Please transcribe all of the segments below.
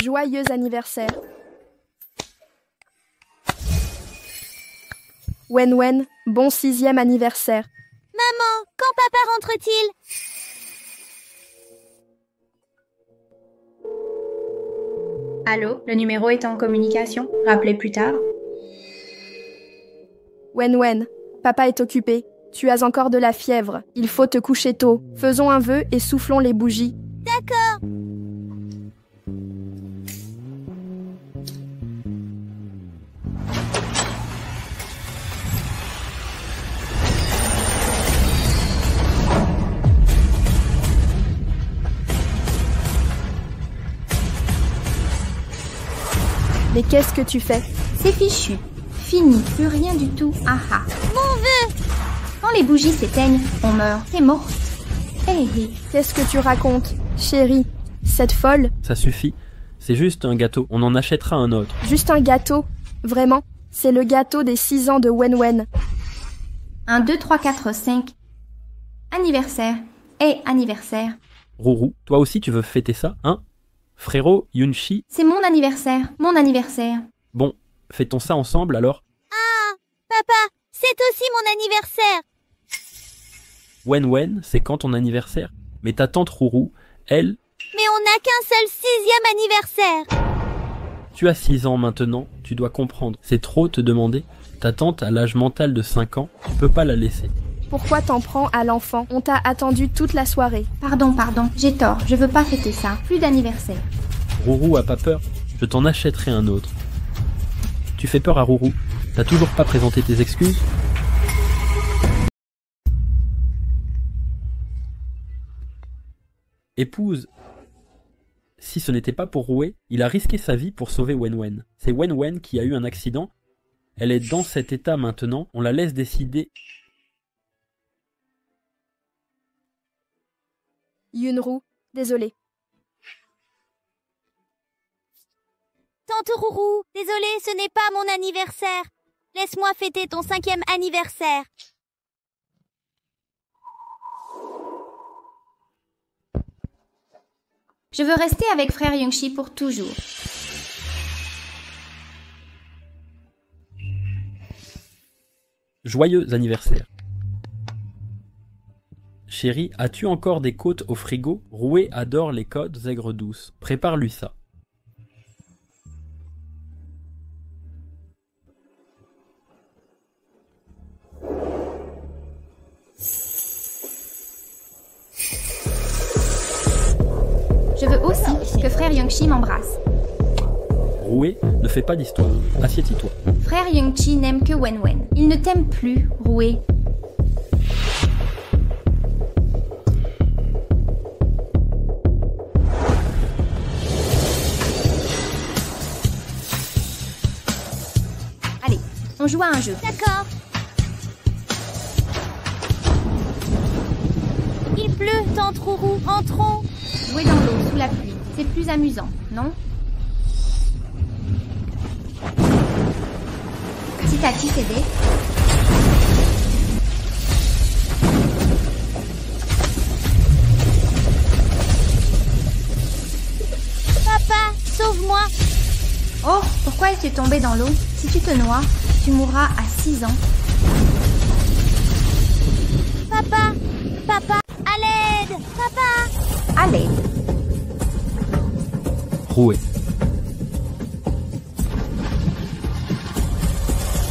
Joyeux anniversaire. Wen Wen, bon 6e anniversaire. Maman, quand papa rentre-t-il? Allô, le numéro est en communication. Rappelez plus tard. Wen Wen, papa est occupé. Tu as encore de la fièvre. Il faut te coucher tôt. Faisons un vœu et soufflons les bougies. D'accord. Mais qu'est-ce que tu fais? C'est fichu. Fini, plus rien du tout. Ah ah. Mon vœu! Quand les bougies s'éteignent, on meurt. T'es morte. Hé hé. Qu'est-ce que tu racontes? Chérie, cette folle? Ça suffit. C'est juste un gâteau. On en achètera un autre. Juste un gâteau? Vraiment? C'est le gâteau des 6 ans de Wen Wen. 1, 2, 3, 4, 5. Anniversaire. Et anniversaire. Rourou, toi aussi tu veux fêter ça, hein? Frérot, Yunchi, C'est mon anniversaire. Mon anniversaire. bon, fêtons ça ensemble alors. Papa, c'est aussi mon anniversaire. Wen Wen, c'est quand ton anniversaire? Mais ta tante Rourou, elle, Mais on n'a qu'un seul 6e anniversaire. tu as 6 ans maintenant, tu dois comprendre. C'est trop te demander. Ta tante a l'âge mental de 5 ans, tu peux pas la laisser. Pourquoi t'en prends à l'enfant? On t'a attendu toute la soirée. Pardon, j'ai tort. Je veux pas fêter ça. Plus d'anniversaire. Rourou a pas peur, je t'en achèterai un autre. Tu fais peur à Rourou. T'as toujours pas présenté tes excuses? Épouse, si ce n'était pas pour Roué, il a risqué sa vie pour sauver Wen Wen. C'est Wen Wen qui a eu un accident. Elle est dans cet état maintenant, on la laisse décider. Yunru, désolé. Tante Rourou, désolée, ce n'est pas mon anniversaire. Laisse-moi fêter ton 5e anniversaire. Je veux rester avec frère Yongshi pour toujours. Joyeux anniversaire. Chérie, as-tu encore des côtes au frigo? Roué adore les côtes aigres douces. Prépare-lui ça. Je veux aussi que frère Yongshi m'embrasse. Roué, ne fais pas d'histoire. Assieds-toi. Frère Yongshi n'aime que Wen Wen. Il ne t'aime plus, Roué. Allez, on joue à un jeu. D'accord. Il pleut, tante Rourou, entrons. Jouer dans l'eau, sous la pluie. C'est plus amusant, non? Si t'as qui t'aider. Papa, sauve-moi. Oh, pourquoi es-tu tombé dans l'eau? Si tu te noies, tu mourras à 6 ans. Papa, papa, à l'aide. Papa. À l'aide. Roué.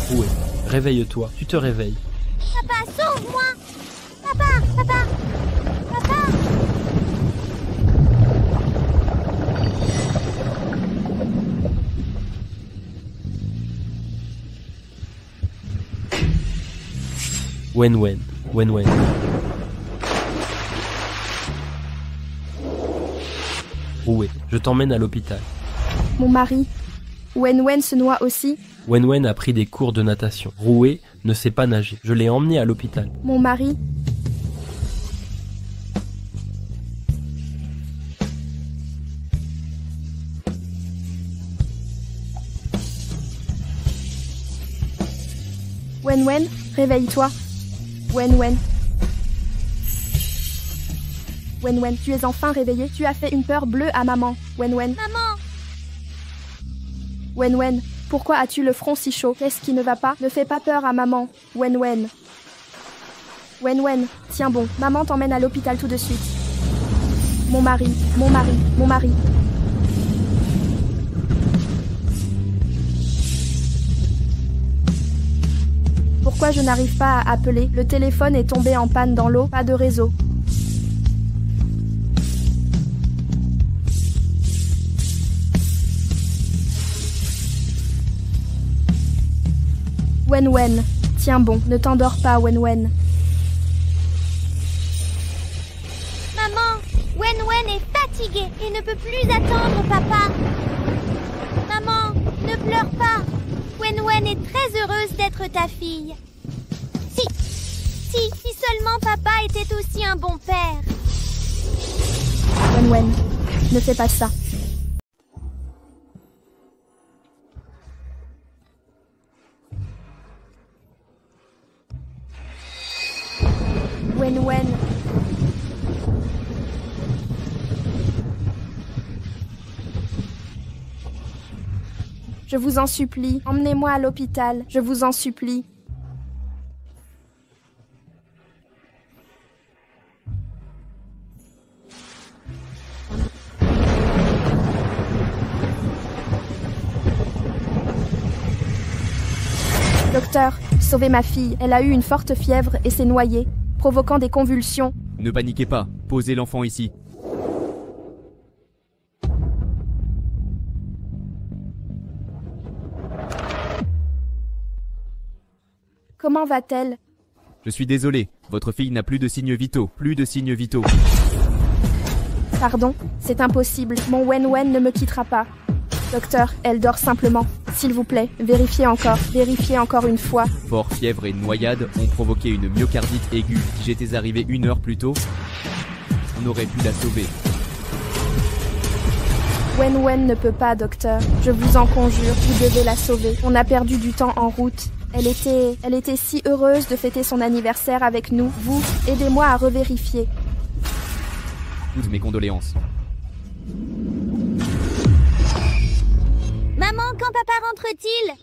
Roué. Réveille-toi. Tu te réveilles. Papa, sauve-moi. Papa, papa, papa. Wen Wen. Wen Wen. Roué. Je t'emmène à l'hôpital. Mon mari. Wen Wen se noie aussi. Wen Wen a pris des cours de natation. Roué ne sait pas nager. Je l'ai emmené à l'hôpital. Mon mari. Wen Wen, réveille-toi. Wen Wen. Wen Wen, tu es enfin réveillée. Tu as fait une peur bleue à maman. Wen Wen. Maman, Wen, pourquoi as-tu le front si chaud? Qu'est-ce qui ne va pas? Ne fais pas peur à maman. Wen. Wen, tiens bon, maman t'emmène à l'hôpital tout de suite. Mon mari. Pourquoi je n'arrive pas à appeler? Le téléphone est tombé en panne dans l'eau, pas de réseau. Wen, tiens bon, ne t'endors pas, Wen. Maman, Wen est fatiguée et ne peut plus attendre papa. Maman, ne pleure pas. Wen est très heureuse d'être ta fille. Si seulement papa était aussi un bon père. Wen, ne fais pas ça. Wen. Je vous en supplie, emmenez-moi à l'hôpital, je vous en supplie. Docteur, sauvez ma fille, elle a eu une forte fièvre et s'est noyée, provoquant des convulsions. Ne paniquez pas, posez l'enfant ici. Comment va-t-elle? Je suis désolé, votre fille n'a plus de signes vitaux, Pardon, c'est impossible, mon Wen ne me quittera pas. Docteur, elle dort simplement. S'il vous plaît, vérifiez encore une fois. Fort fièvre et noyade ont provoqué une myocardite aiguë. Si j'étais arrivé 1 heure plus tôt, on aurait pu la sauver. Wen ne peut pas, docteur. Je vous en conjure, vous devez la sauver. On a perdu du temps en route. Elle était si heureuse de fêter son anniversaire avec nous. Vous, aidez-moi à revérifier. Toutes mes condoléances. Maman, quand papa rentre-t-il?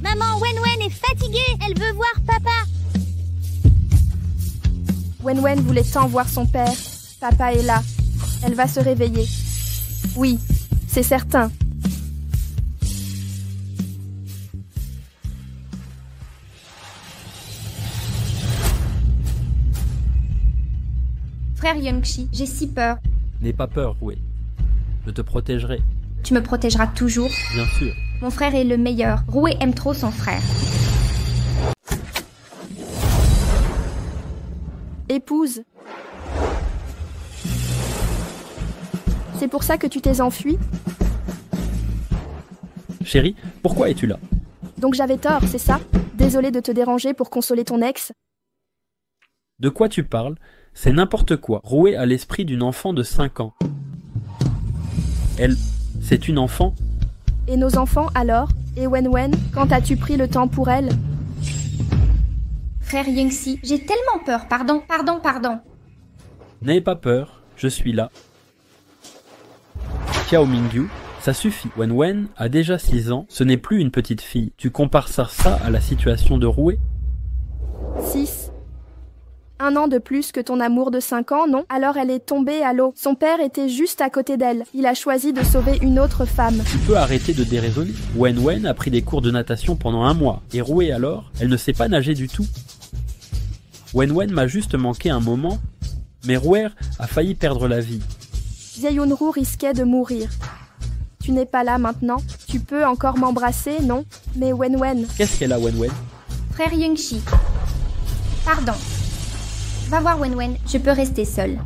Maman, Wen est fatiguée, elle veut voir papa. Wen voulait tant voir son père. Papa est là. Elle va se réveiller. Oui, c'est certain. Frère Young-chi, j'ai si peur. N'aie pas peur, Rouet. Je te protégerai. Tu me protégeras toujours. Bien sûr. Mon frère est le meilleur. Rouet aime trop son frère. Épouse. C'est pour ça que tu t'es enfuie? Chérie, pourquoi es-tu là? Donc j'avais tort, c'est ça? Désolée de te déranger pour consoler ton ex. De quoi tu parles? C'est n'importe quoi. Rouet a l'esprit d'une enfant de 5 ans. Elle, c'est une enfant? Et nos enfants alors? Et Wen, quand as-tu pris le temps pour elle? Frère Young-si, j'ai tellement peur. Pardon. N'aie pas peur, je suis là. Xiao Mingyu, ça suffit. Wen a déjà 6 ans, ce n'est plus une petite fille. Tu compares ça à la situation de Rouet? 6. 1 an de plus que ton amour de 5 ans, non? Alors elle est tombée à l'eau. Son père était juste à côté d'elle. Il a choisi de sauver une autre femme. Tu peux arrêter de déraisonner. Wen a pris des cours de natation pendant 1 mois. Et Rouet alors? Elle ne sait pas nager du tout. Wen m'a juste manqué un moment, mais Rouet a failli perdre la vie. Jae-Yoon-Roo risquait de mourir. Tu n'es pas là maintenant. Tu peux encore m'embrasser, non? Mais Wen. Qu'est-ce qu'elle a, Wen? Frère Young-chi. Pardon. Va voir Wen, je peux rester seule.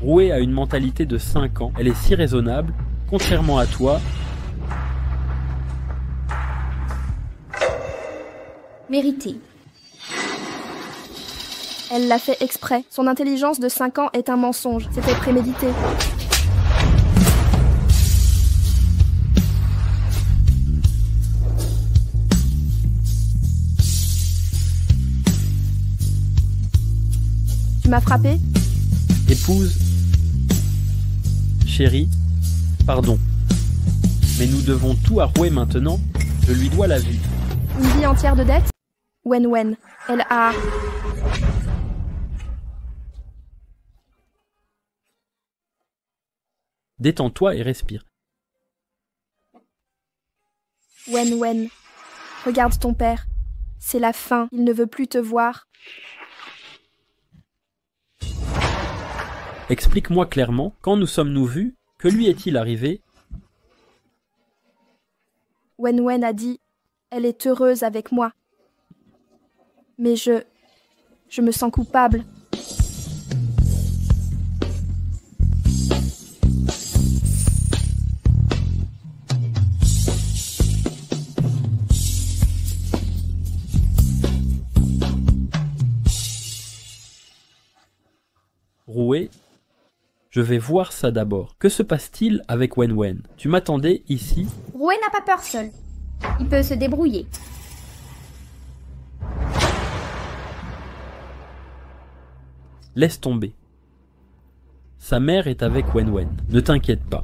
Rouet a une mentalité de 5 ans. Elle est si raisonnable, contrairement à toi. Mérité. Elle l'a fait exprès. Son intelligence de 5 ans est un mensonge. C'était prémédité. Tu m'as frappé? Épouse, chérie, pardon. Mais nous devons tout à Rouet maintenant, je lui dois la vie. Une vie entière de dette? Wen, elle a... Détends-toi et respire. Wen, regarde ton père. C'est la fin, il ne veut plus te voir. Explique-moi clairement, quand nous sommes-nous vus, que lui est-il arrivé? Wen a dit, elle est heureuse avec moi. Mais je me sens coupable. Rouet, je vais voir ça d'abord. Que se passe-t-il avec Wen? Tu m'attendais ici? Rouet n'a pas peur seul. Il peut se débrouiller. Laisse tomber. Sa mère est avec Wen. Ne t'inquiète pas.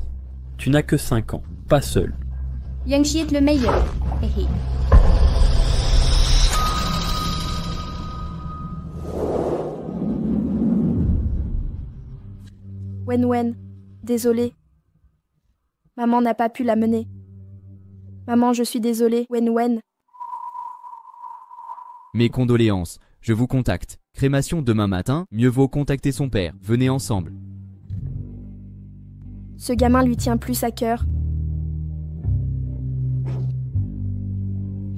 Tu n'as que 5 ans, pas seul. Yangshi est le meilleur. Hé hé. Wen, désolée. Maman n'a pas pu la mener. Maman, je suis désolée, Wen. Mes condoléances, je vous contacte. Crémation demain matin, mieux vaut contacter son père. Venez ensemble. Ce gamin lui tient plus à cœur.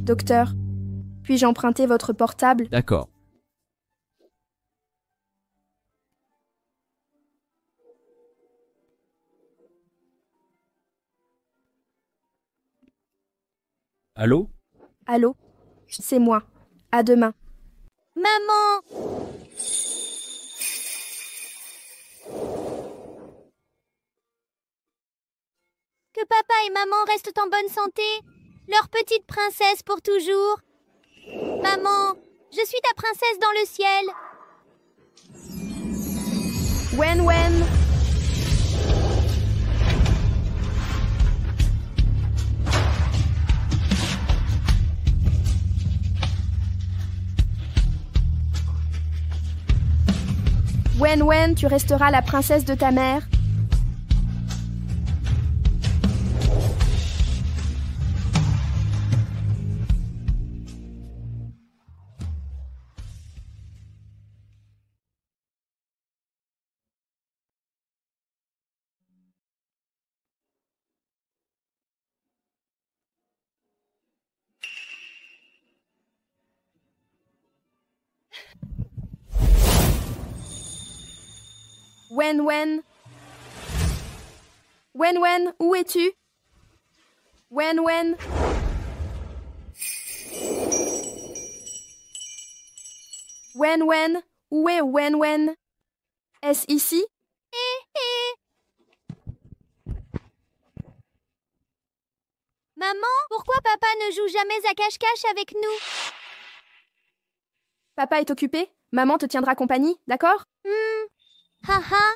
Docteur, puis-je emprunter votre portable? D'accord. Allô? Allô? C'est moi. À demain. Maman! Que papa et maman restent en bonne santé. Leur petite princesse pour toujours. Maman, je suis ta princesse dans le ciel. Wen. Wen, tu resteras la princesse de ta mère. Wen. Wen, où es-tu? Wen. Wen, où est Wen? Est-ce ici? Maman, pourquoi papa ne joue jamais à cache-cache avec nous? Papa est occupé. Maman te tiendra compagnie, d'accord? Haha.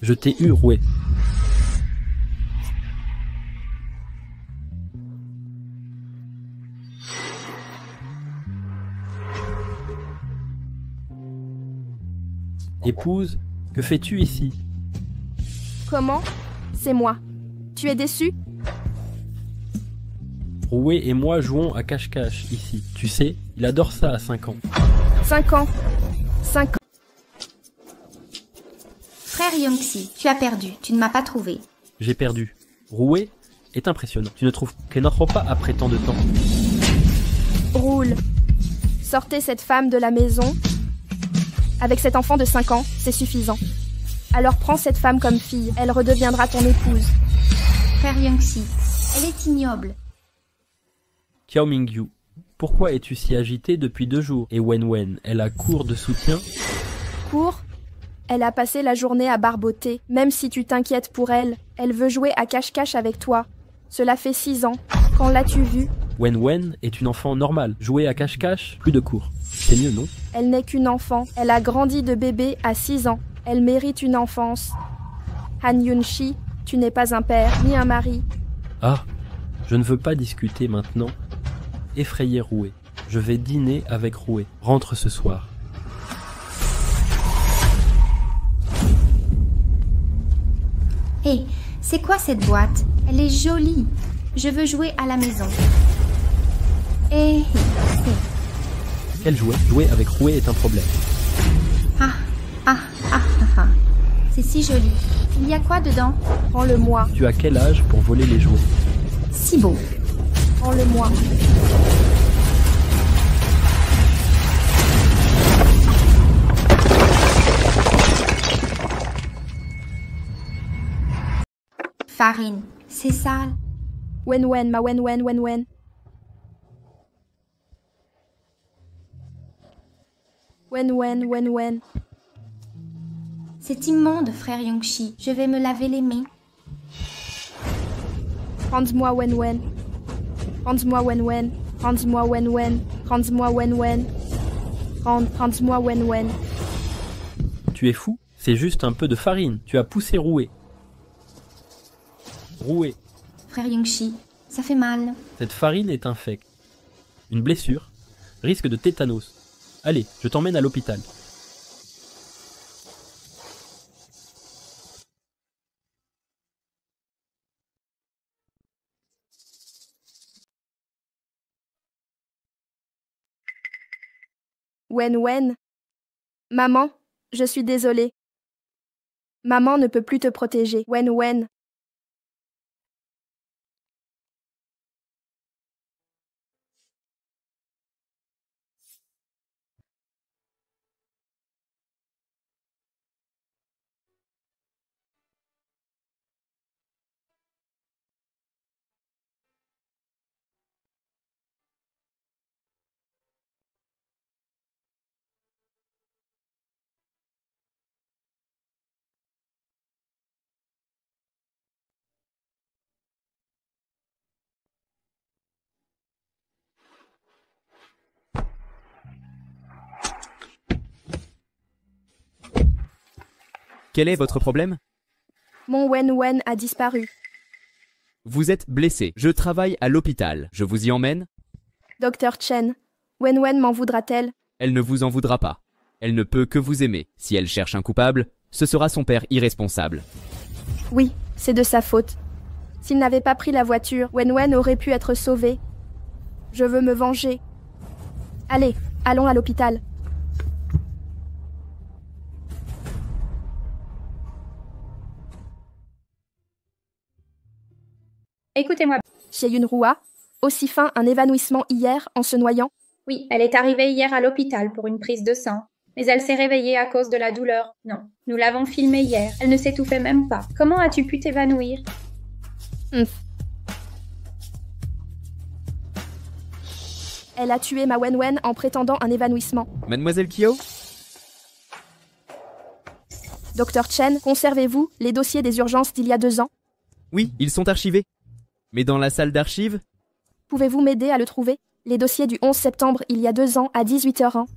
Je t'ai eu, Rouet. Épouse, que fais-tu ici? Comment? C'est moi. Tu es déçu? Rouet et moi jouons à cache-cache ici. Tu sais, il adore ça à 5 ans. 5 ans. 5 ans. Frère Yangshi, tu as perdu. Tu ne m'as pas trouvé. J'ai perdu. Rouet est impressionnant. Tu ne trouves qu'elle n'entre pas après tant de temps? Roule. Sortez cette femme de la maison. Avec cet enfant de 5 ans, c'est suffisant. Alors prends cette femme comme fille. Elle redeviendra ton épouse. Frère Yangshi, elle est ignoble. Kiao Mingyu, pourquoi es-tu si agité depuis 2 jours? Et Wen, elle a cours de soutien? Cours? Elle a passé la journée à barboter. Même si tu t'inquiètes pour elle, elle veut jouer à cache-cache avec toi. Cela fait 6 ans. Quand l'as-tu vue? Wen est une enfant normale. Jouer à cache-cache, plus de cours. C'est mieux, non? Elle n'est qu'une enfant. Elle a grandi de bébé à 6 ans. Elle mérite une enfance. Han Yun-shi, tu n'es pas un père, ni un mari. Ah, je ne veux pas discuter maintenant. Effrayé Roué. Je vais dîner avec Roué. Rentre ce soir. Hé, c'est quoi cette boîte? Elle est jolie. Je veux jouer à la maison. Quel jouet? Jouer avec Roué est un problème. C'est si joli. Il y a quoi dedans? Prends-le-moi, Tu as quel âge pour voler les jouets? Si beau. prends-le-moi. Farine. C'est sale. Wen, ma Wen. Wen. C'est immonde, frère Yongshi. Je vais me laver les mains. Rends-moi Wen. Rends-moi Wen. Rends-moi Wen. Rends-moi Wen. Rends-moi Wen. Tu es fou? C'est juste un peu de farine. Tu as poussé Roué. Roué. Frère Yongshi, ça fait mal. Cette farine est infecte. Une blessure. Risque de tétanos. Allez, je t'emmène à l'hôpital. Wen. Maman, je suis désolée. Maman ne peut plus te protéger. Wen. Quel est votre problème? Mon Wen a disparu. Vous êtes blessé. Je travaille à l'hôpital. Je vous y emmène? Docteur Chen, Wen m'en voudra-t-elle? Elle ne vous en voudra pas. Elle ne peut que vous aimer. Si elle cherche un coupable, ce sera son père irresponsable. Oui, c'est de sa faute. S'il n'avait pas pris la voiture, Wen aurait pu être sauvé. Je veux me venger. Allez, allons à l'hôpital. Écoutez-moi. Chez Yunrua, aussi fin un évanouissement hier en se noyant. Oui, elle est arrivée hier à l'hôpital pour une prise de sang. Mais elle s'est réveillée à cause de la douleur. Non, nous l'avons filmée hier. Elle ne s'étouffait même pas. Comment as-tu pu t'évanouir? Elle a tué ma Wen en prétendant un évanouissement. Mademoiselle Kyo? Docteur Chen, conservez-vous les dossiers des urgences d'il y a 2 ans? Oui, ils sont archivés. Mais dans la salle d'archives? Pouvez-vous m'aider à le trouver? Les dossiers du 11 septembre il y a 2 ans à 18h01.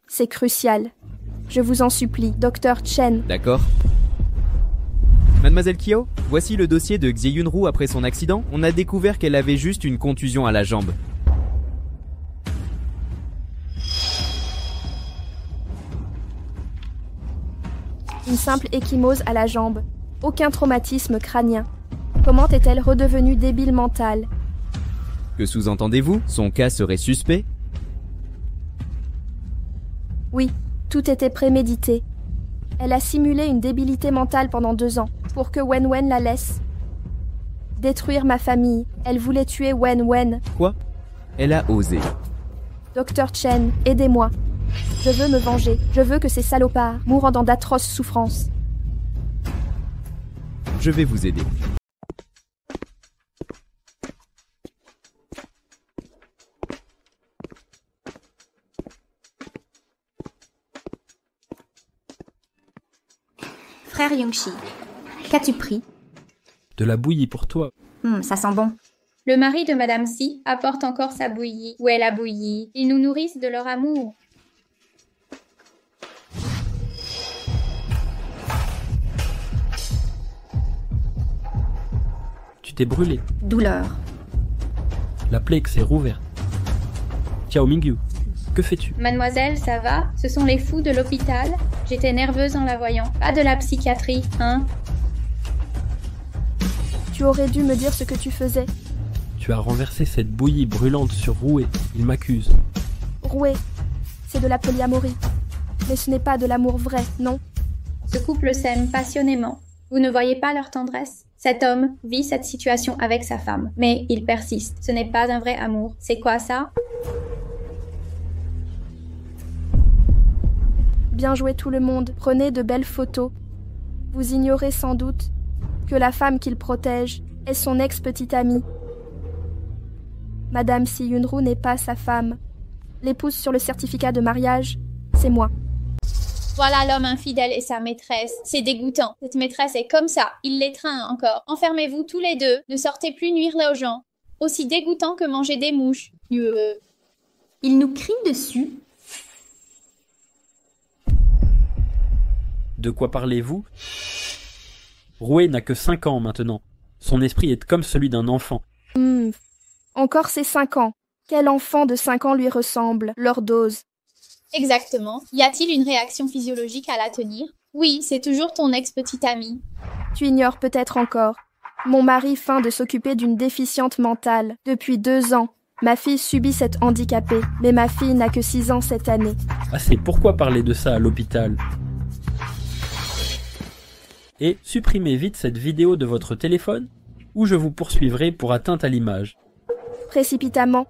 C'est crucial. Je vous en supplie, Docteur Chen. D'accord. Mademoiselle Kyo, voici le dossier de Xie Yunru après son accident. On a découvert qu'elle avait juste une contusion à la jambe. Une simple échymose à la jambe. Aucun traumatisme crânien. Comment est-elle redevenue débile mentale? Que sous-entendez-vous? Son cas serait suspect? Oui, tout était prémédité. Elle a simulé une débilité mentale pendant 2 ans, pour que Wen la laisse. Détruire ma famille. Elle voulait tuer Wen. Quoi? Elle a osé. Docteur Chen, aidez-moi. Je veux me venger. Je veux que ces salopards mourent dans d'atroces souffrances. Je vais vous aider. frère Youngshi. Qu'as-tu pris? De la bouillie pour toi. Ça sent bon. Le mari de Madame Si apporte encore sa bouillie. Où est la bouillie? Ils nous nourrissent de leur amour. Tu t'es brûlé. Douleur. La plaie s'est rouverte. Xiao Mingyu, que fais-tu? Mademoiselle, ça va? Ce sont les fous de l'hôpital? J'étais nerveuse en la voyant. Pas de la psychiatrie, hein? Tu aurais dû me dire ce que tu faisais. Tu as renversé cette bouillie brûlante sur Rouet. Il m'accuse. Roué, c'est de la polyamorie. Mais ce n'est pas de l'amour vrai, non? Ce couple s'aime passionnément. Vous ne voyez pas leur tendresse? Cet homme vit cette situation avec sa femme, mais il persiste. Ce n'est pas un vrai amour. C'est quoi ça? Bien joué tout le monde, prenez de belles photos. Vous ignorez sans doute que la femme qu'il protège est son ex-petite amie. Madame Si Yunru n'est pas sa femme. L'épouse sur le certificat de mariage, c'est moi. Voilà l'homme infidèle et sa maîtresse. C'est dégoûtant. Cette maîtresse est comme ça. Il l'étreint encore. Enfermez-vous tous les deux. Ne sortez plus nuire aux gens. Aussi dégoûtant que manger des mouches. Il nous crie dessus. De quoi parlez-vous? Rouet n'a que 5 ans maintenant. Son esprit est comme celui d'un enfant. Encore ses 5 ans. Quel enfant de 5 ans lui ressemble? Leur dose. Exactement. Y a-t-il une réaction physiologique à la tenir? Oui, c'est toujours ton ex-petite amie. Tu ignores peut-être encore. Mon mari feint de s'occuper d'une déficiente mentale. Depuis 2 ans, ma fille subit cette handicapée. Mais ma fille n'a que 6 ans cette année. Ah, c'est pourquoi parler de ça à l'hôpital? Et supprimez vite cette vidéo de votre téléphone ou je vous poursuivrai pour atteinte à l'image. Précipitamment,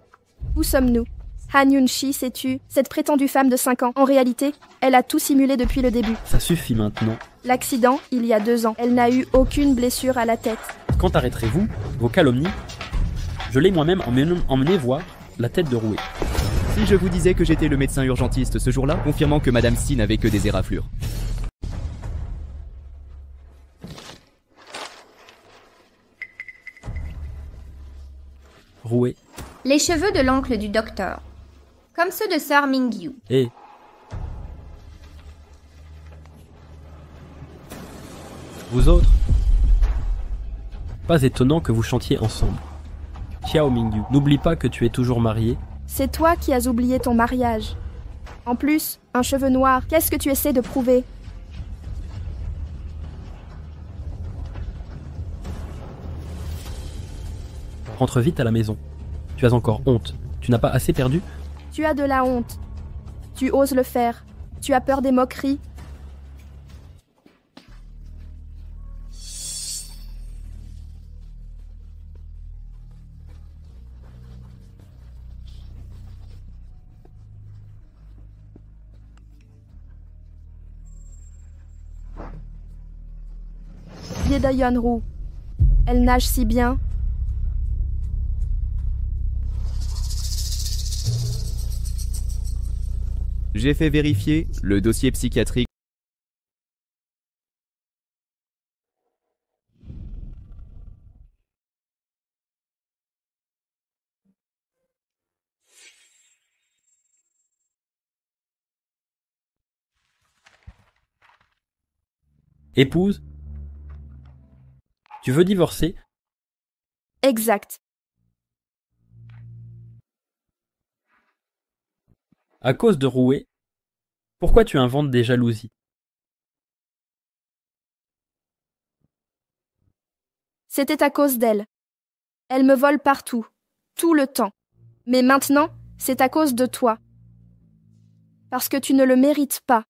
où sommes-nous? Han Yunshi, sais-tu, cette prétendue femme de 5 ans, en réalité, elle a tout simulé depuis le début. Ça suffit maintenant. L'accident, il y a 2 ans. Elle n'a eu aucune blessure à la tête. Quand arrêterez-vous vos calomnies? Je l'ai moi-même emmené voir la tête de Rouet. Si je vous disais que j'étais le médecin urgentiste ce jour-là, confirmant que Madame Si n'avait que des éraflures. Rouet. Les cheveux de l'oncle du docteur. Comme ceux de sœur Mingyu. Et vous autres? Pas étonnant que vous chantiez ensemble. Xiao Mingyu, n'oublie pas que tu es toujours marié. C'est toi qui as oublié ton mariage. En plus, un cheveu noir, qu'est-ce que tu essaies de prouver? Rentre vite à la maison. Tu as encore honte. Tu n'as pas assez perdu? Tu as de la honte. Tu oses le faire. Tu as peur des moqueries. Yeda Yunru. Elle nage si bien. J'ai fait vérifier le dossier psychiatrique. Épouse? Tu veux divorcer? Exact. À cause de Rouet? Pourquoi tu inventes des jalousies? C'était à cause d'elle. Elle me vole partout, tout le temps. Mais maintenant, c'est à cause de toi. Parce que tu ne le mérites pas.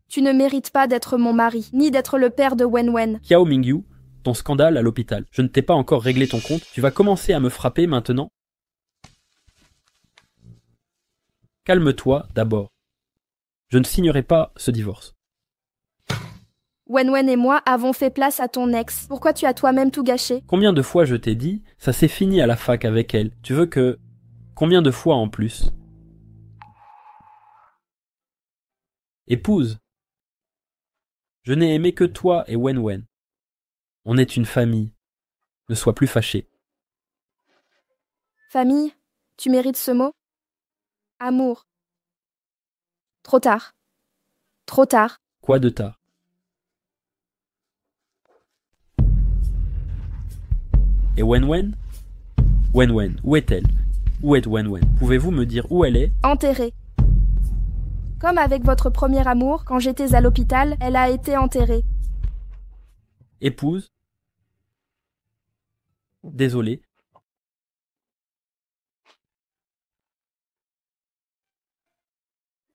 Tu ne mérites pas d'être mon mari, ni d'être le père de Wen. Xiao Mingyu, ton scandale à l'hôpital. Je ne t'ai pas encore réglé ton compte. Tu vas commencer à me frapper maintenant? Calme-toi d'abord. Je ne signerai pas ce divorce. Wen et moi avons fait place à ton ex. Pourquoi tu as toi-même tout gâché? Combien de fois je t'ai dit, ça s'est fini à la fac avec elle. Tu veux que... Combien de fois en plus? Épouse. Je n'ai aimé que toi et Wen. On est une famille. Ne sois plus fâché. Famille, tu mérites ce mot? Amour. Trop tard. Trop tard. Quoi de tard? Et Wen? Wen, où est-elle? Où est Wen? Pouvez-vous me dire où elle est? Enterrée. Comme avec votre premier amour, quand j'étais à l'hôpital, elle a été enterrée. Épouse? Désolé.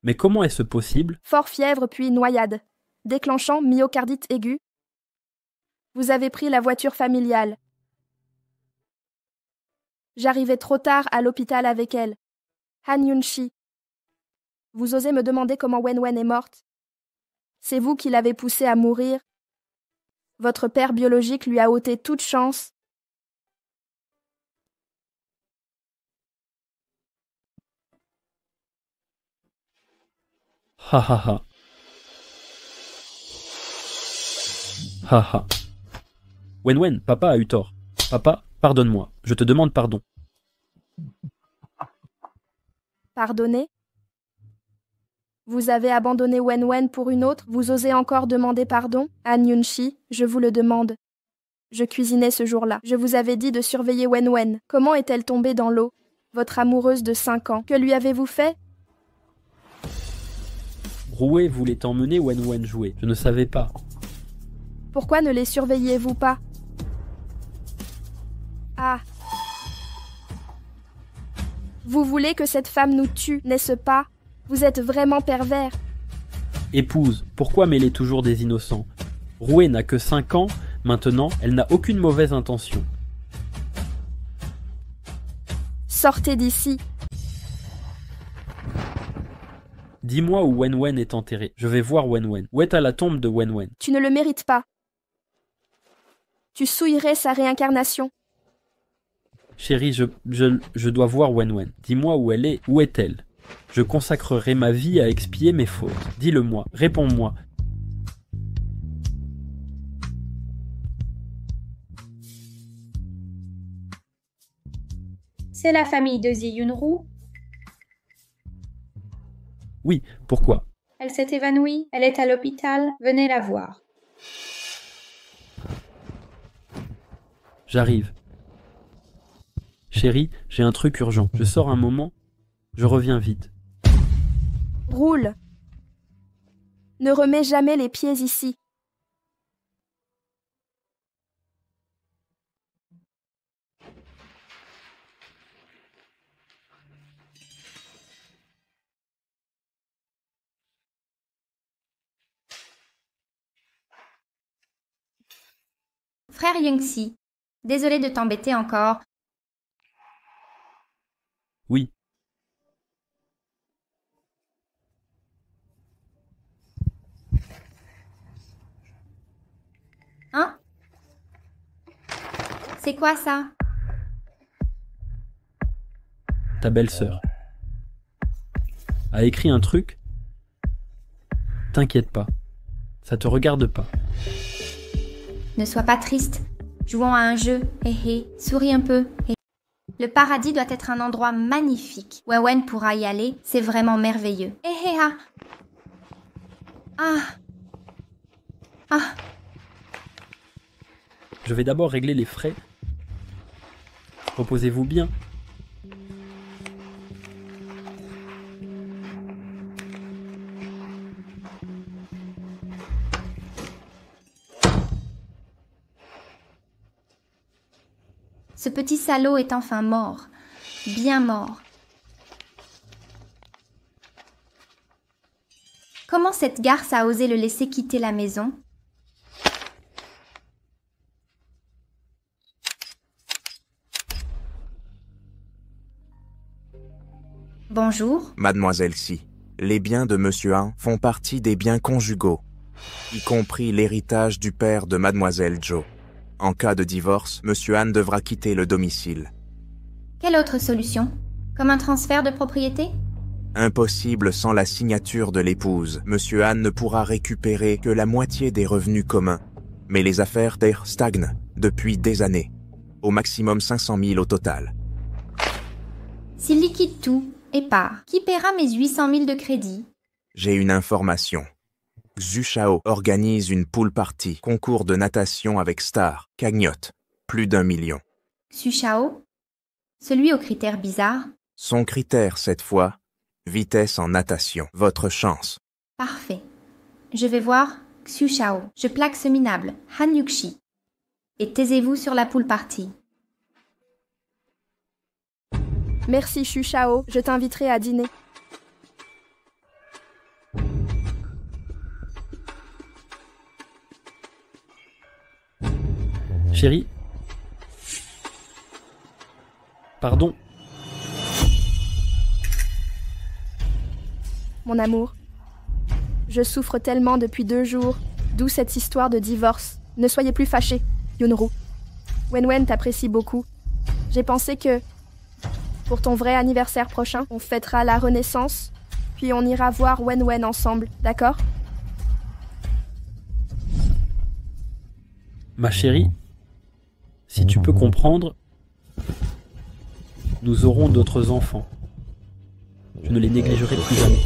Mais comment est-ce possible? Fort fièvre puis noyade. Déclenchant myocardite aiguë. Vous avez pris la voiture familiale. J'arrivais trop tard à l'hôpital avec elle. Han Yun-shi. Vous osez me demander comment Wen est morte? C'est vous qui l'avez poussée à mourir. Votre père biologique lui a ôté toute chance. Ha ha ha. Ha ha. Wen, papa a eu tort. Papa, pardonne-moi. Je te demande pardon. Pardonnez? Vous avez abandonné Wen pour une autre? Vous osez encore demander pardon? Han Yun-shi, je vous le demande. Je cuisinais ce jour-là. Je vous avais dit de surveiller Wen. Comment est-elle tombée dans l'eau? Votre amoureuse de 5 ans. Que lui avez-vous fait? Rouet voulait emmener Wen jouer. Je ne savais pas. Pourquoi ne les surveillez-vous pas? Ah. Vous voulez que cette femme nous tue, n'est-ce pas? Vous êtes vraiment pervers. Épouse, pourquoi mêler toujours des innocents? Rouet n'a que 5 ans, maintenant, elle n'a aucune mauvaise intention. Sortez d'ici. Dis-moi où Wen est enterrée. Je vais voir Wen. Où est à la tombe de Wen? Tu ne le mérites pas. Tu souillerais sa réincarnation. Chérie, je dois voir Wen. Dis-moi où elle est. Où est-elle? Je consacrerai ma vie à expier mes fautes. Dis-le-moi. Réponds-moi. C'est la famille de Zi Yunru. Oui, pourquoi? Elle s'est évanouie, elle est à l'hôpital, venez la voir. J'arrive. Chérie, j'ai un truc urgent. Je sors un moment, je reviens vite. Roule. Ne remets jamais les pieds ici. Frère Young-si, désolé de t'embêter encore. Oui. Hein? C'est quoi ça? Ta belle-sœur a écrit un truc. T'inquiète pas, ça te regarde pas. Ne sois pas triste. Jouons à un jeu. Souris un peu. Le paradis doit être un endroit magnifique. Wen pourra y aller. C'est vraiment merveilleux. Ah. Je vais d'abord régler les frais. Reposez-vous bien. Ce petit salaud est enfin mort. Bien mort. Comment cette garce a osé le laisser quitter la maison? Bonjour. Mademoiselle Si, les biens de Monsieur Han font partie des biens conjugaux, y compris l'héritage du père de Mademoiselle Jo. En cas de divorce, Monsieur Han devra quitter le domicile. Quelle autre solution? Comme un transfert de propriété? Impossible sans la signature de l'épouse. Monsieur Han ne pourra récupérer que la moitié des revenus communs. Mais les affaires terre stagnent depuis des années. Au maximum 500 000 au total. S'il liquide tout et part, qui paiera mes 800 000 de crédit? J'ai une information. Xu Shao organise une pool party, concours de natation avec Star, cagnotte, plus d'1 million. Xu Shao? Celui aux critères bizarres? Son critère cette fois, vitesse en natation, votre chance. Parfait. Je vais voir Xu Shao. Je plaque ce minable, Han Yuxi. Et taisez-vous sur la pool party. Merci Xu Shao, je t'inviterai à dîner. Chérie? Pardon? Mon amour, je souffre tellement depuis 2 jours, d'où cette histoire de divorce. Ne soyez plus fâchés, Yunru. Wenwen t'apprécie beaucoup. J'ai pensé que, pour ton vrai anniversaire prochain, on fêtera la renaissance, puis on ira voir Wenwen ensemble, d'accord? Ma chérie, si tu peux comprendre, nous aurons d'autres enfants. Je ne les négligerai plus jamais.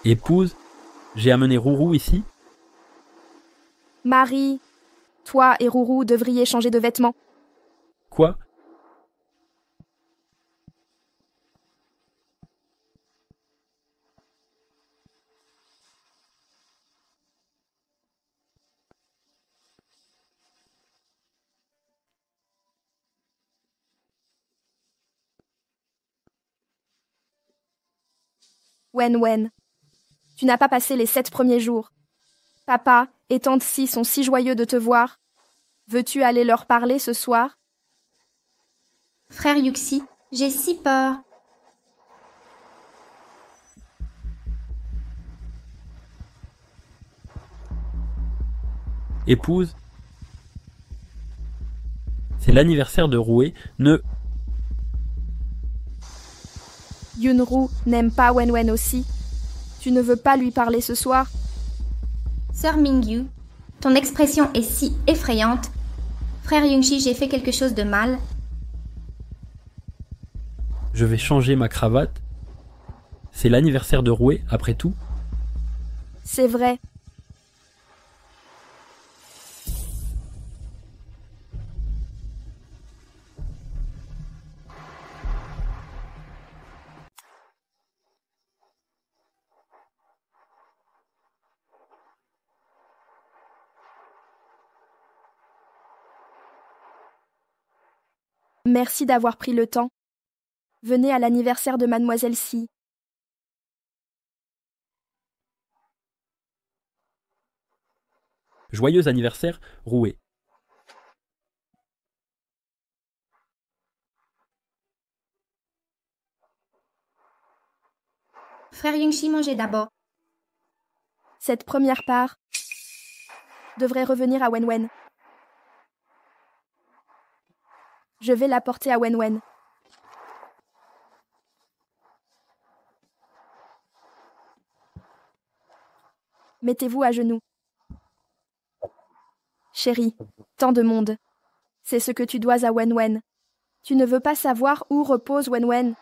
Épouse, j'ai amené Rourou ici. Marie, toi et Rourou devriez changer de vêtements. Quoi? Wenwen, tu n'as pas passé les 7 premiers jours. Papa et tante Si sont si joyeux de te voir. Veux-tu aller leur parler ce soir? Frère Yuxi, j'ai si peur. Épouse, c'est l'anniversaire de Roué, Yunru n'aime pas Wenwen aussi. Tu ne veux pas lui parler ce soir? Sœur Mingyu, ton expression est si effrayante. Frère Yungshi, j'ai fait quelque chose de mal. Je vais changer ma cravate. C'est l'anniversaire de Roué, après tout. C'est vrai. Merci d'avoir pris le temps. Venez à l'anniversaire de Mademoiselle Si. Joyeux anniversaire, Roué. Frère Yungshi, mangez d'abord. Cette première part devrait revenir à Wenwen. Je vais la porter à Wenwen. Mettez-vous à genoux. Chérie, tant de monde. C'est ce que tu dois à Wenwen. Tu ne veux pas savoir où repose Wenwen.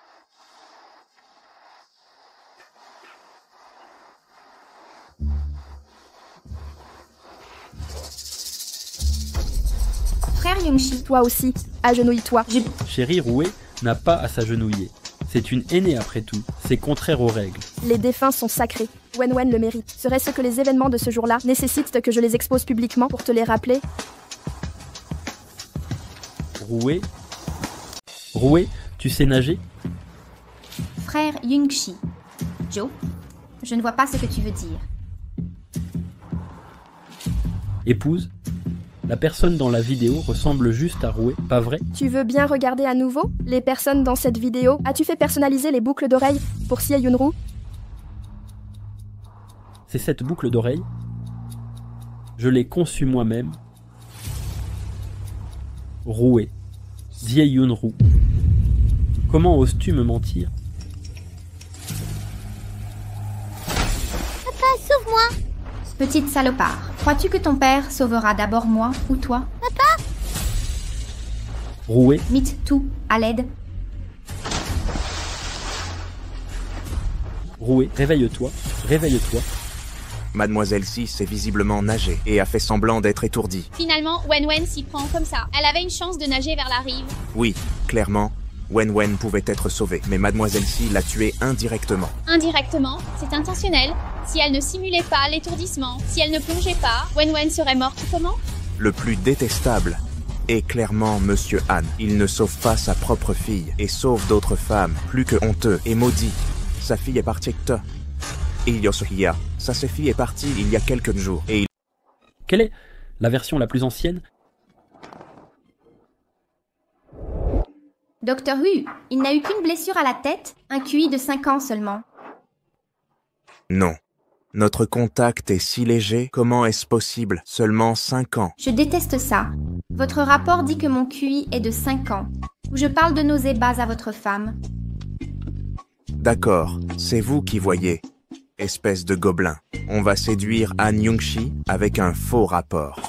Frère Yungshi, Toi aussi, agenouille-toi. Chérie, Roué n'a pas à s'agenouiller. C'est une aînée après tout. C'est contraire aux règles. Les défunts sont sacrés. Wenwen le mérite. Serait-ce que les événements de ce jour-là nécessitent que je les expose publiquement pour te les rappeler? Roué, tu sais nager? frère Yungshi. Joe, je ne vois pas ce que tu veux dire. Épouse, La personne dans la vidéo ressemble juste à Rouet, pas vrai? Tu veux bien regarder à nouveau les personnes dans cette vidéo? As-tu fait personnaliser les boucles d'oreilles pour Sia Yunru? C'est cette boucle d'oreille. Je l'ai conçue moi-même. Rouet. Sia Yunru. Comment oses-tu me mentir? Papa, sauve-moi! Petite salopard, crois-tu que ton père sauvera d'abord moi ou toi? Rouet. Mythe tout, à l'aide. Rouet, réveille-toi, réveille-toi. Mademoiselle Si sait visiblement nager et a fait semblant d'être étourdie. Finalement, Wen s'y prend comme ça. Elle avait une chance de nager vers la rive. Oui, clairement, Wen pouvait être sauvée, mais Mademoiselle Si l'a tuée indirectement. Indirectement, c'est intentionnel. Si elle ne simulait pas l'étourdissement, si elle ne plongeait pas, Wen serait morte comment? Le plus détestable est clairement Monsieur Han. Il ne sauve pas sa propre fille et sauve d'autres femmes, plus que honteux et maudit. Sa fille est partie. Sa fille est partie il y a quelques jours et il... Quelle est la version la plus ancienne? Docteur Hu, il n'a eu qu'une blessure à la tête, un QI de 5 ans seulement. Non. Notre contact est si léger, comment est-ce possible? Seulement 5 ans. Je déteste ça. Votre rapport dit que mon QI est de 5 ans. Ou je parle de nos ébats à votre femme. D'accord, c'est vous qui voyez. Espèce de gobelin. On va séduire Han Yongshi avec un faux rapport.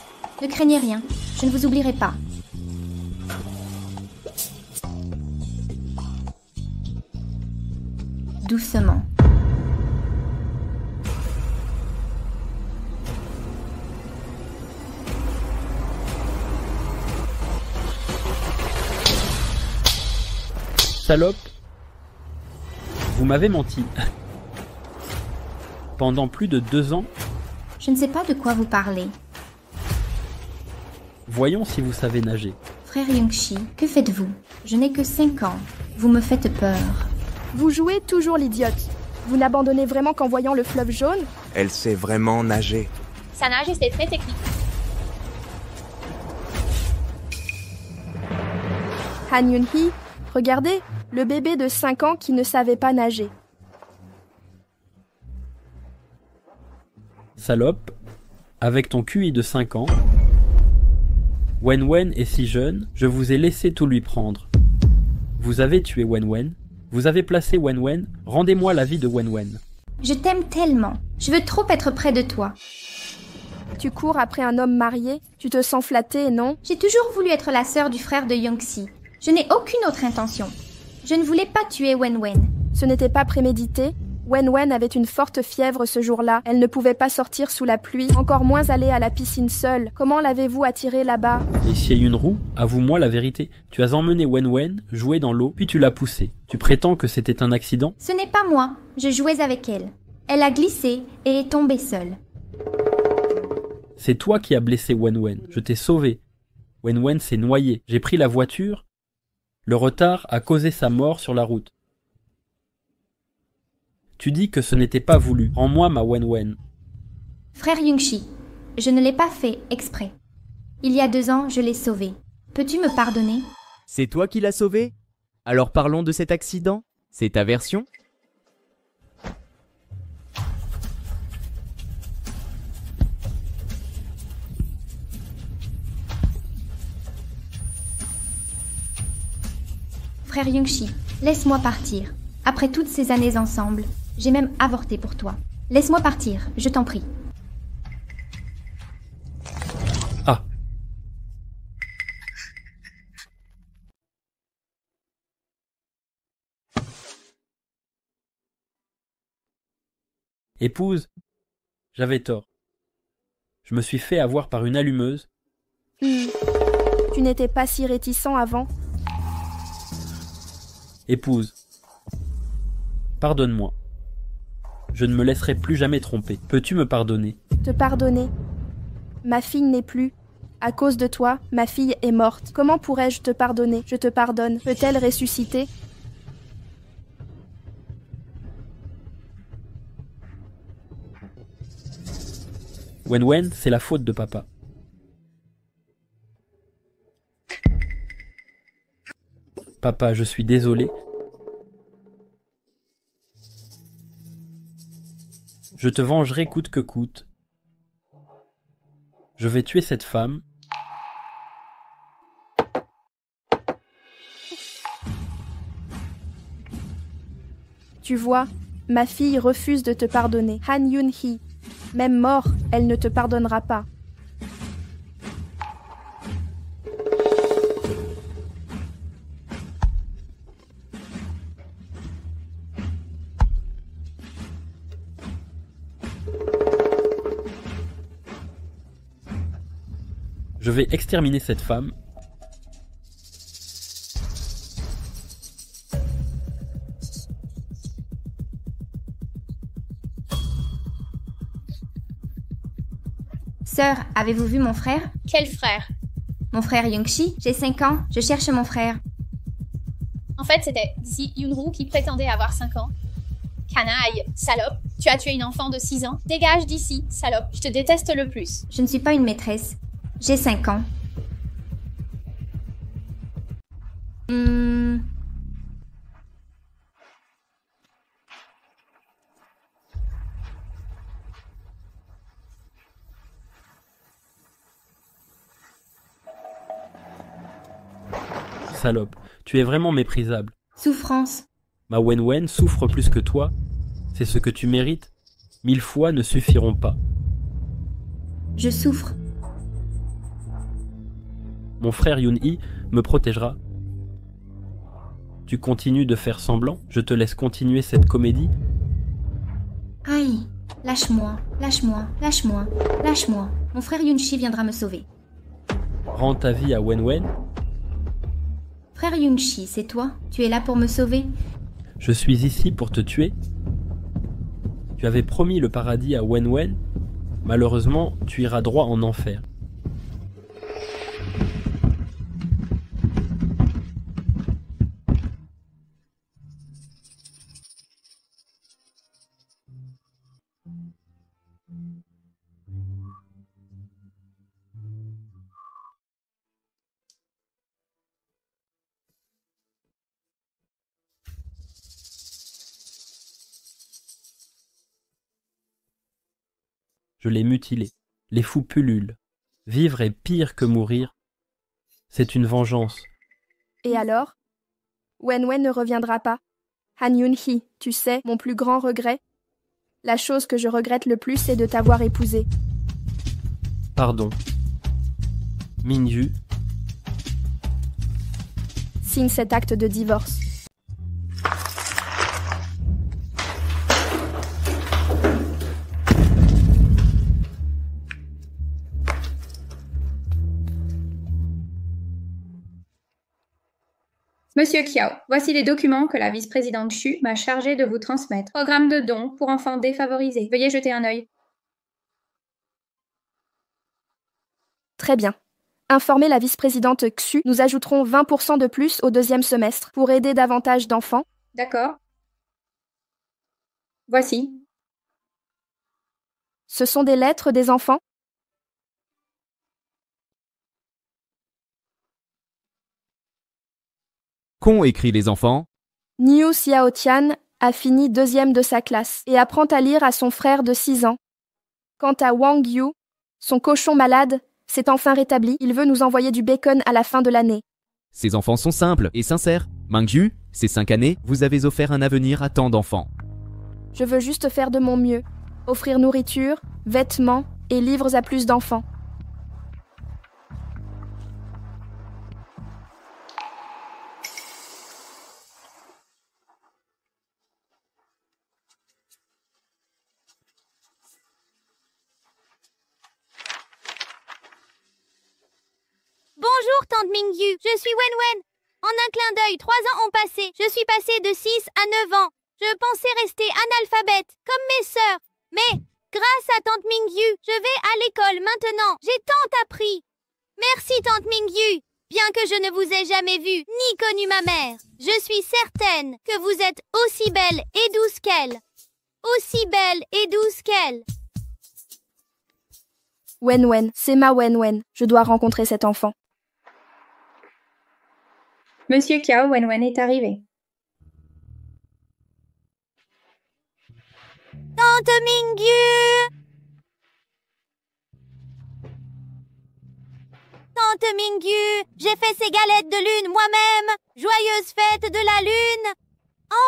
Ne craignez rien, je ne vous oublierai pas. Doucement. Salope, vous m'avez menti. Pendant plus de 2 ans, Je ne sais pas de quoi vous parlez. voyons si vous savez nager. Frère Yongshi, que faites-vous? Je n'ai que 5 ans. Vous me faites peur. Vous jouez toujours l'idiote. Vous n'abandonnez vraiment qu'en voyant le fleuve jaune? Elle sait vraiment nager. Sa nage était très technique. Han Yun-hee, regardez, le bébé de 5 ans qui ne savait pas nager. Salope, avec ton QI de 5 ans, Wen est si jeune, je vous ai laissé tout lui prendre. Vous avez tué Wen, vous avez placé Wen, rendez-moi la vie de Wen. Je t'aime tellement. Je veux trop être près de toi. Tu cours après un homme marié? Tu te sens flatté, non? J'ai toujours voulu être la sœur du frère de Yongxi. Je n'ai aucune autre intention. Je ne voulais pas tuer Wen. Ce n'était pas prémédité? Wen avait une forte fièvre ce jour-là. Elle ne pouvait pas sortir sous la pluie, encore moins aller à la piscine seule. Comment l'avez-vous attirée là-bas? Et Sia Yunru, avoue-moi la vérité. Tu as emmené Wen jouer dans l'eau, puis tu l'as poussée. Tu prétends que c'était un accident? Ce n'est pas moi. Je jouais avec elle. Elle a glissé et est tombée seule. C'est toi qui as blessé Wen. Je t'ai sauvé. Wen s'est noyé. J'ai pris la voiture. Le retard a causé sa mort sur la route. Tu dis que ce n'était pas voulu. Rends-moi ma Wen. Frère Yongshi, je ne l'ai pas fait exprès. Il y a 2 ans, je l'ai sauvée. Peux-tu me pardonner? C'est toi qui l'as sauvé? Alors parlons de cet accident. C'est ta version? Frère Yongshi, laisse-moi partir. Après toutes ces années ensemble, j'ai même avorté pour toi. Laisse-moi partir, je t'en prie. Ah. Épouse, j'avais tort. Je me suis fait avoir par une allumeuse. Tu n'étais pas si réticent avant? Épouse, pardonne-moi. Je ne me laisserai plus jamais tromper. Peux-tu me pardonner? Te pardonner? Ma fille n'est plus. À cause de toi, ma fille est morte. Comment pourrais-je te pardonner? Je te pardonne. Peut-elle ressusciter? Wen, c'est la faute de papa. Papa, je suis désolé. Je te vengerai coûte que coûte. Je vais tuer cette femme. Tu vois, ma fille refuse de te pardonner. Han Yun-hee. Même mort, elle ne te pardonnera pas. Je vais exterminer cette femme. Sœur, avez-vous vu mon frère? Quel frère? Mon frère Young-shi, j'ai 5 ans, je cherche mon frère. En fait, c'était Zi Yunru qui prétendait avoir 5 ans. Canaille, salope, tu as tué une enfant de 6 ans. Dégage d'ici, salope, je te déteste le plus. Je ne suis pas une maîtresse. J'ai 5 ans. Salope, tu es vraiment méprisable. Souffrance. Ma Wen souffre plus que toi. C'est ce que tu mérites. 1000 fois ne suffiront pas. Je souffre. Mon frère Yun-hee me protégera. Tu continues de faire semblant, je te laisse continuer cette comédie. Aïe, lâche-moi, lâche-moi, lâche-moi, lâche-moi. Mon frère Yun-shi viendra me sauver. Rends ta vie à Wen. Frère Yun-shi, c'est toi? Tu es là pour me sauver? Je suis ici pour te tuer. Tu avais promis le paradis à Wen. Malheureusement, tu iras droit en enfer. Je l'ai mutilé. Les fous pullulent. Vivre est pire que mourir. C'est une vengeance. Et alors? Wen ne reviendra pas. Han Yun-hee, tu sais, mon plus grand regret? La chose que je regrette le plus, c'est de t'avoir épousé. Pardon. Min-yu, Signe cet acte de divorce. Monsieur Kiao, voici les documents que la vice-présidente Xu m'a chargé de vous transmettre. Programme de dons pour enfants défavorisés. Veuillez jeter un œil. Très bien. Informer la vice-présidente Xu, nous ajouterons 20% de plus au deuxième semestre pour aider davantage d'enfants. D'accord. Voici. Ce sont des lettres des enfants? Qu'ont écrit les enfants? Niu Xiaotian a fini 2e de sa classe et apprend à lire à son frère de 6 ans. Quant à Wang Yu, son cochon malade, s'est enfin rétabli. Il veut nous envoyer du bacon à la fin de l'année. Ces enfants sont simples et sincères. Mingju, ces 5 années, vous avez offert un avenir à tant d'enfants. Je veux juste faire de mon mieux. Offrir nourriture, vêtements et livres à plus d'enfants. Bonjour, tante Mingyu, je suis Wen. En un clin d'œil, 3 ans ont passé. Je suis passée de 6 à 9 ans. Je pensais rester analphabète, comme mes sœurs. Mais, grâce à tante Mingyu, je vais à l'école maintenant. J'ai tant appris. Merci, tante Mingyu. Bien que je ne vous ai jamais vu, ni connu ma mère, je suis certaine que vous êtes aussi belle et douce qu'elle. Aussi belle et douce qu'elle. Wen, c'est ma Wen. Je dois rencontrer cet enfant. Monsieur Xiao Wenwen est arrivé. Tante Mingyu! Tante Mingyu, j'ai fait ces galettes de lune moi-même. Joyeuse fête de la lune.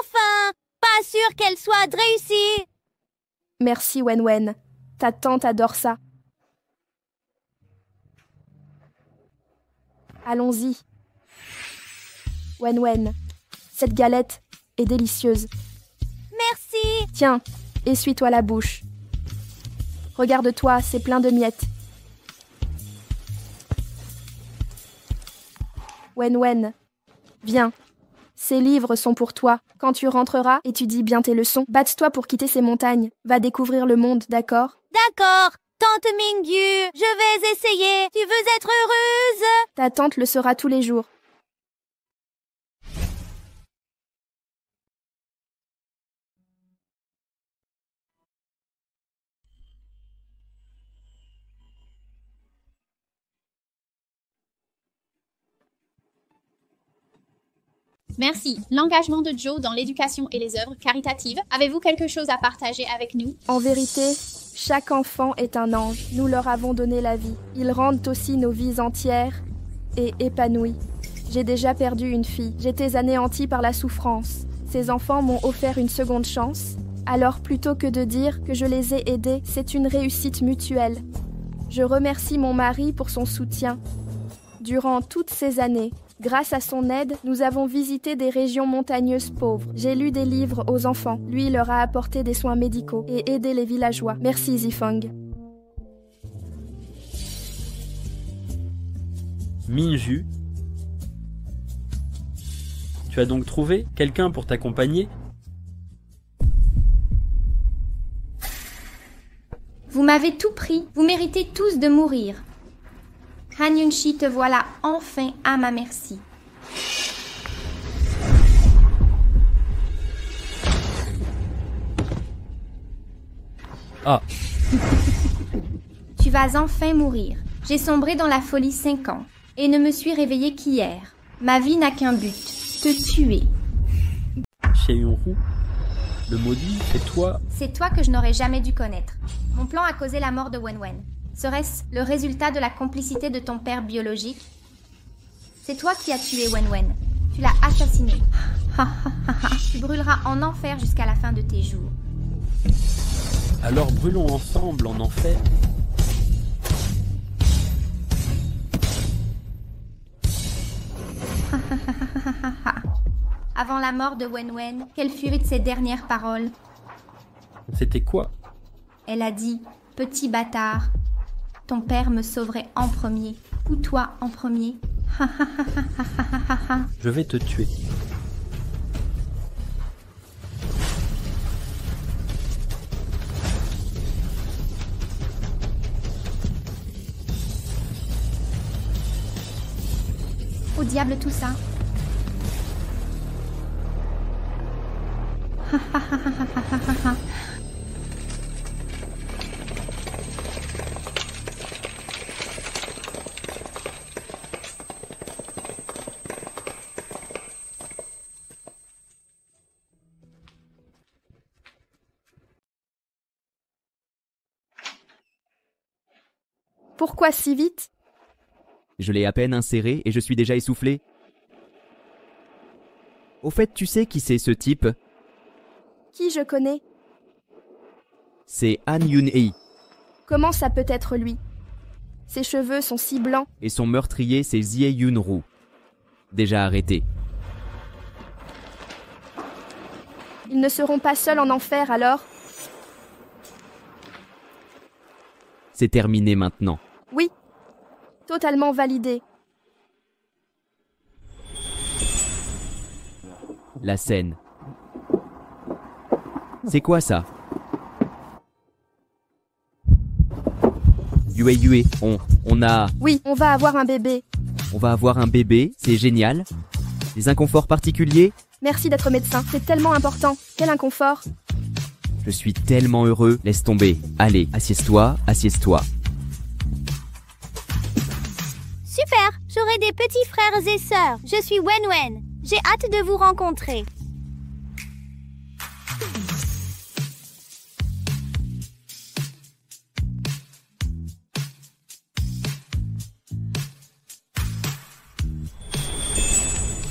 Enfin, pas sûr qu'elles soient réussies. Merci Wenwen. Ta tante adore ça. Allons-y. Wenwen, cette galette est délicieuse. Merci. Tiens, essuie-toi la bouche. Regarde-toi, c'est plein de miettes. Wenwen, viens. Ces livres sont pour toi. Quand tu rentreras, étudie bien tes leçons. Batte-toi pour quitter ces montagnes. Va découvrir le monde, d'accord? D'accord. Tante Mingyu, je vais essayer. Tu veux être heureuse? Ta tante le sera tous les jours. Merci. L'engagement de Joe dans l'éducation et les œuvres caritatives. Avez-vous quelque chose à partager avec nous? En vérité, chaque enfant est un ange. Nous leur avons donné la vie. Ils rendent aussi nos vies entières et épanouies. J'ai déjà perdu une fille. J'étais anéantie par la souffrance. Ces enfants m'ont offert une seconde chance. Alors plutôt que de dire que je les ai aidés, c'est une réussite mutuelle. Je remercie mon mari pour son soutien. Durant toutes ces années, grâce à son aide, nous avons visité des régions montagneuses pauvres. J'ai lu des livres aux enfants. Lui leur a apporté des soins médicaux et aidé les villageois. Merci Zifeng. Minju, tu as donc trouvé quelqu'un pour t'accompagner? Vous m'avez tout pris. Vous méritez tous de mourir. Han Yunshi, te voilà enfin à ma merci. Ah, Tu vas enfin mourir. J'ai sombré dans la folie 5 ans et ne me suis réveillée qu'hier. Ma vie n'a qu'un but, te tuer. Xieyunru, le maudit, c'est toi. C'est toi que je n'aurais jamais dû connaître. Mon plan a causé la mort de Wenwen. Serait-ce le résultat de la complicité de ton père biologique? C'est toi qui as tué Wenwen. Tu l'as assassiné. Tu brûleras en enfer jusqu'à la fin de tes jours. Alors brûlons ensemble en enfer. Avant la mort de Wenwen, quelles furent ses dernières paroles? C'était quoi? Elle a dit « Petit bâtard, ton père me sauverait en premier, ou toi en premier. » Je vais te tuer. Au diable tout ça. Pourquoi si vite? Je l'ai à peine inséré et je suis déjà essoufflé. Au fait, tu sais qui c'est ce type? Qui je connais? C'est Han Yun-hei. Comment ça peut être lui? Ses cheveux sont si blancs. Et son meurtrier, c'est Zie Yun-ru. Déjà arrêté. Ils ne seront pas seuls en enfer alors? C'est terminé maintenant. Oui, totalement validé. La scène. C'est quoi ça? Yue, on a... Oui, on va avoir un bébé. On va avoir un bébé, c'est génial. Des inconforts particuliers? Merci d'être médecin, c'est tellement important. Quel inconfort. Je suis tellement heureux, laisse tomber. Allez, assieds-toi, assieds-toi. Super, J'aurai des petits frères et sœurs. Je suis Wen Wen. J'ai hâte de vous rencontrer.